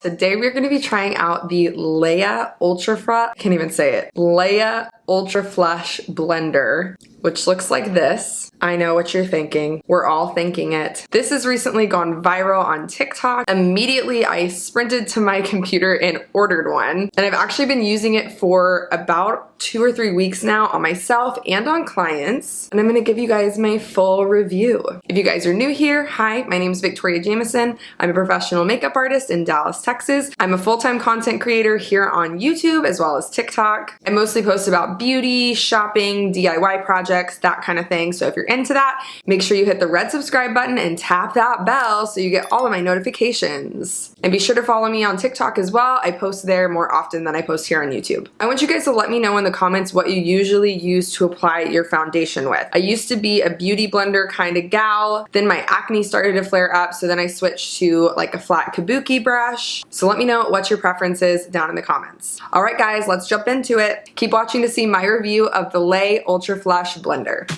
Today we're going to be trying out the Leia Ultraflesh, can't even say it, Leia Ultraflesh blender, which looks like this. I know what you're thinking. We're all thinking it. This has recently gone viral on TikTok. Immediately, I sprinted to my computer and ordered one. And I've actually been using it for about 2 or 3 weeks now on myself and on clients. And I'm gonna give you guys my full review. If you guys are new here, hi, my name is Victoria Jameson. I'm a professional makeup artist in Dallas, Texas. I'm a full-time content creator here on YouTube as well as TikTok. I mostly post about beauty, shopping, DIY projects, that kind of thing. So if you're into that, make sure you hit the red subscribe button and tap that bell so you get all of my notifications. And be sure to follow me on TikTok as well. I post there more often than I post here on YouTube. I want you guys to let me know in the comments what you usually use to apply your foundation with. I used to be a beauty blender kind of gal, then my acne started to flare up, so then I switched to like a flat kabuki brush. So let me know what your preference is down in the comments. All right guys, let's jump into it. Keep watching to see my review of the Leia Ultraflesh blender.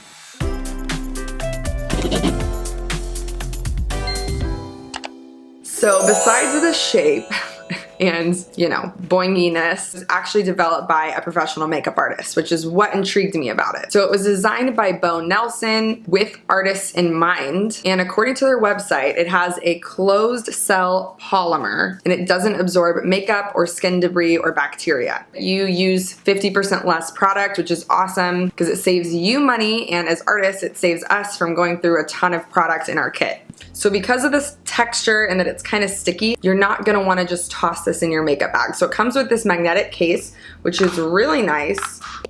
So besides the shape and, you know, boinginess, it's actually developed by a professional makeup artist, which is what intrigued me about it. So it was designed by Bo Nelson with artists in mind. And according to their website, it has a closed cell polymer and it doesn't absorb makeup or skin debris or bacteria. You use 50% less product, which is awesome because it saves you money. And as artists, it saves us from going through a ton of product in our kit. So because of this texture and that it's kind of sticky, you're not gonna wanna just toss this in your makeup bag. So it comes with this magnetic case, which is really nice.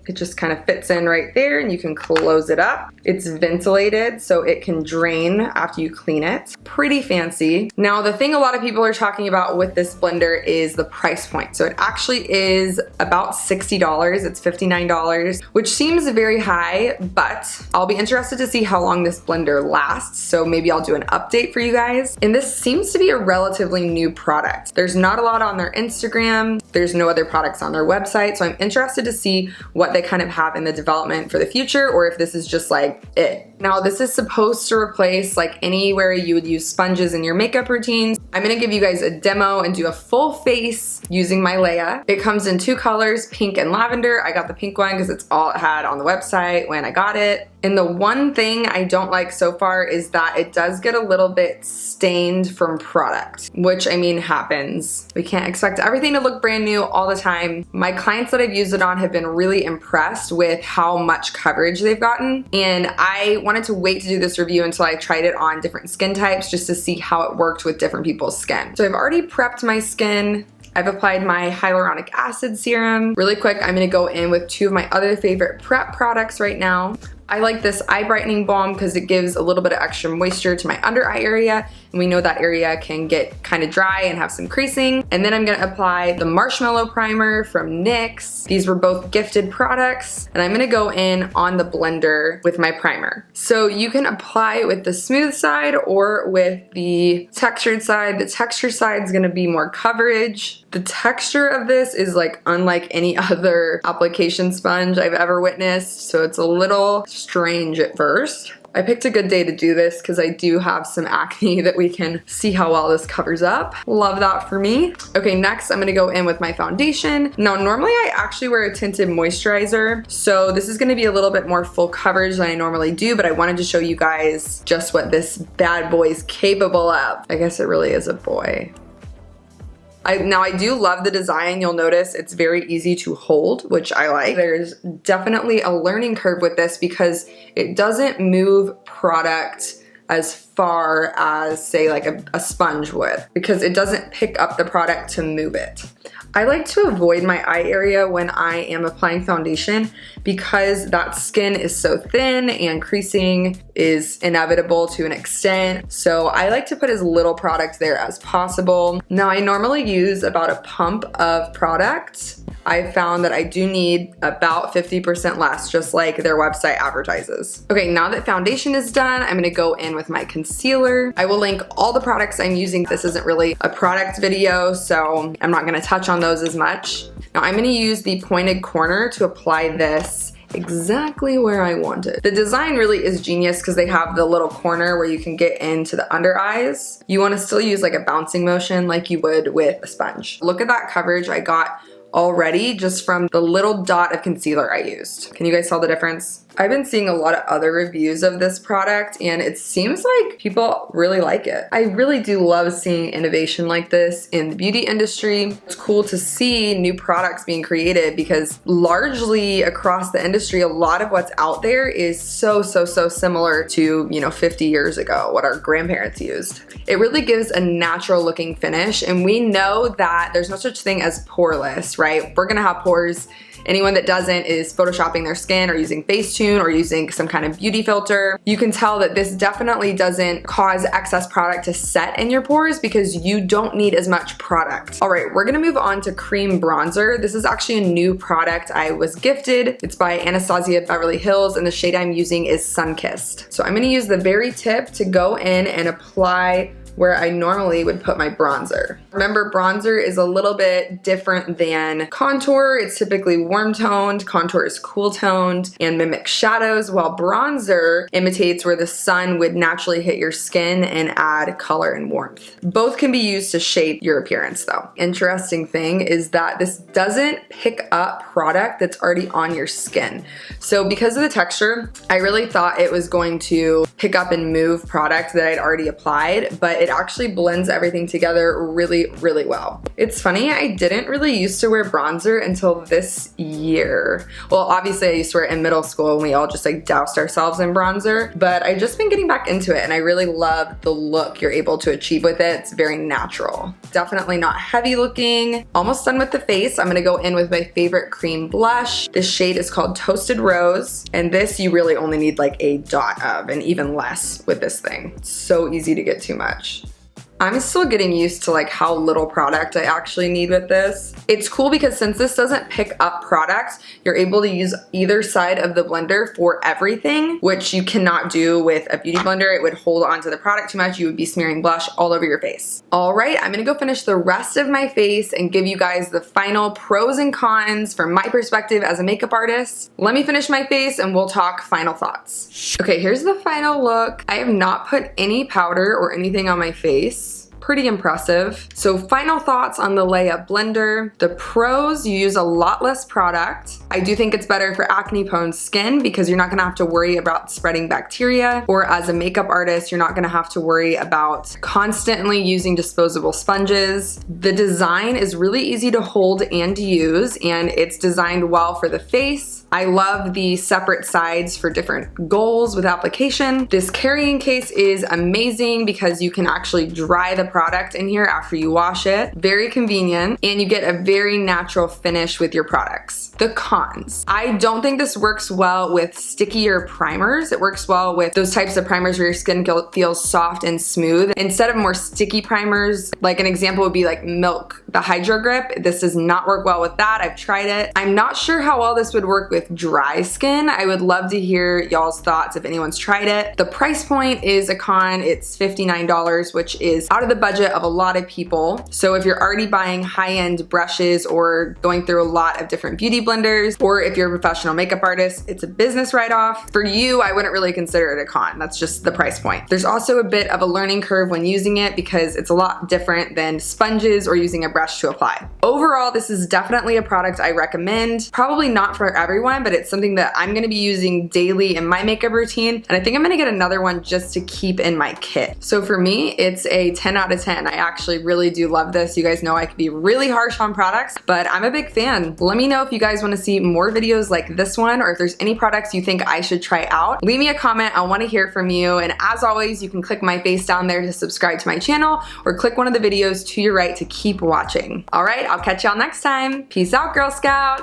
It just kind of fits in right there and you can close it up. It's ventilated so it can drain after you clean it. Pretty fancy. Now the thing a lot of people are talking about with this blender is the price point. So it actually is about $60, it's $59, which seems very high, but I'll be interested to see how long this blender lasts. So maybe I'll do an update for you guys. And this seems to be a relatively new product. There's not a lot on their Instagram. There's no other products on their website. So I'm interested to see what they kind of have in the development for the future or if this is just like it. Now this is supposed to replace like anywhere you would use sponges in your makeup routines. I'm gonna give you guys a demo and do a full face using my Leia. It comes in 2 colors, pink and lavender. I got the pink one because it's all it had on the website when I got it. And the one thing I don't like so far is that it does get a little bit stained from product, which I mean happens. We can't expect everything to look brand new all the time. My clients that I've used it on have been really impressed with how much coverage they've gotten. And I wanted to wait to do this review until I tried it on different skin types just to see how it worked with different people's skin. So I've already prepped my skin. I've applied my hyaluronic acid serum. Really quick, I'm gonna go in with 2 of my other favorite prep products right now. I like this eye brightening balm because it gives a little bit of extra moisture to my under eye area, and we know that area can get kind of dry and have some creasing. And then I'm gonna apply the Marshmallow Primer from NYX. These were both gifted products, and I'm gonna go in on the blender with my primer. So you can apply it with the smooth side or with the textured side. The textured side is gonna be more coverage. The texture of this is like unlike any other application sponge I've ever witnessed, so it's a little strange at first. I picked a good day to do this because I do have some acne that we can see how well this covers up. Love that for me. Okay, next I'm gonna go in with my foundation. Now normally I actually wear a tinted moisturizer, so this is gonna be a little bit more full coverage than I normally do, but I wanted to show you guys just what this bad boy is capable of. I guess it really is a boy. Now I do love the design. You'll notice it's very easy to hold, which I like. There's definitely a learning curve with this because it doesn't move product as far as say like a sponge would, because it doesn't pick up the product to move it. I like to avoid my eye area when I am applying foundation because that skin is so thin and creasing is inevitable to an extent. So I like to put as little product there as possible. Now I normally use about a pump of product. I found that I do need about 50% less, just like their website advertises. Okay, now that foundation is done, I'm gonna go in with my concealer. I will link all the products I'm using. This isn't really a product video, so I'm not gonna touch on those as much. Now I'm gonna use the pointed corner to apply this exactly where I want it. The design really is genius because they have the little corner where you can get into the under eyes. You want to still use like a bouncing motion like you would with a sponge. Look at that coverage I got already just from the little dot of concealer I used. Can you guys tell the difference? I've been seeing a lot of other reviews of this product and it seems like people really like it. I really do love seeing innovation like this in the beauty industry. It's cool to see new products being created because largely across the industry, a lot of what's out there is so similar to, you know, 50 years ago, what our grandparents used. It really gives a natural looking finish and we know that there's no such thing as poreless, right? We're gonna have pores. Anyone that doesn't is photoshopping their skin or using Facetune or using some kind of beauty filter. You can tell that this definitely doesn't cause excess product to set in your pores because you don't need as much product. All right, we're gonna move on to cream bronzer. This is actually a new product I was gifted. It's by Anastasia Beverly Hills and the shade I'm using is Sunkissed. So I'm gonna use the very tip to go in and apply where I normally would put my bronzer. Remember, bronzer is a little bit different than contour. It's typically warm toned, contour is cool toned and mimics shadows, while bronzer imitates where the sun would naturally hit your skin and add color and warmth. Both can be used to shape your appearance though. Interesting thing is that this doesn't pick up product that's already on your skin. So because of the texture, I really thought it was going to pick up and move product that I'd already applied, but it actually blends everything together really well. It's funny, I didn't really used to wear bronzer until this year. Well, obviously I used to wear it in middle school and we all just like doused ourselves in bronzer, but I just been getting back into it and I really love the look you're able to achieve with it. It's very natural. Definitely not heavy looking. Almost done with the face. I'm gonna go in with my favorite cream blush. This shade is called Toasted Rose, and this you really only need like a dot of, and even less with this thing. It's so easy to get too much. I'm still getting used to like how little product I actually need with this. It's cool because since this doesn't pick up products, you're able to use either side of the blender for everything, which you cannot do with a beauty blender. It would hold onto the product too much. You would be smearing blush all over your face. All right, I'm gonna go finish the rest of my face and give you guys the final pros and cons from my perspective as a makeup artist. Let me finish my face and we'll talk final thoughts. Okay, here's the final look. I have not put any powder or anything on my face. Pretty impressive. So final thoughts on the Leia blender. The pros, you use a lot less product. I do think it's better for acne prone skin because you're not gonna have to worry about spreading bacteria, or as a makeup artist, you're not gonna have to worry about constantly using disposable sponges. The design is really easy to hold and use, and it's designed well for the face. I love the separate sides for different goals with application. This carrying case is amazing because you can actually dry the product in here after you wash it. Very convenient, and you get a very natural finish with your products. The cons. I don't think this works well with stickier primers. It works well with those types of primers where your skin feels soft and smooth. Instead of more sticky primers, like an example would be like Milk, the Hydro Grip. This does not work well with that. I've tried it. I'm not sure how well this would work with dry skin. I would love to hear y'all's thoughts if anyone's tried it. The price point is a con. It's $59, which is out of the budget of a lot of people. So if you're already buying high-end brushes or going through a lot of different beauty blenders, or if you're a professional makeup artist, it's a business write-off. For you, I wouldn't really consider it a con. That's just the price point. There's also a bit of a learning curve when using it because it's a lot different than sponges or using a brush to apply. Overall, this is definitely a product I recommend. Probably not for everyone, but it's something that I'm gonna be using daily in my makeup routine. And I think I'm gonna get another one just to keep in my kit. So for me, it's a 10 out of 10. I actually really do love this. You guys know I can be really harsh on products, but I'm a big fan. Let me know if you guys wanna see more videos like this one, or if there's any products you think I should try out. Leave me a comment, I wanna hear from you. And as always, you can click my face down there to subscribe to my channel, or click one of the videos to your right to keep watching. All right, I'll catch y'all next time. Peace out, Girl Scout.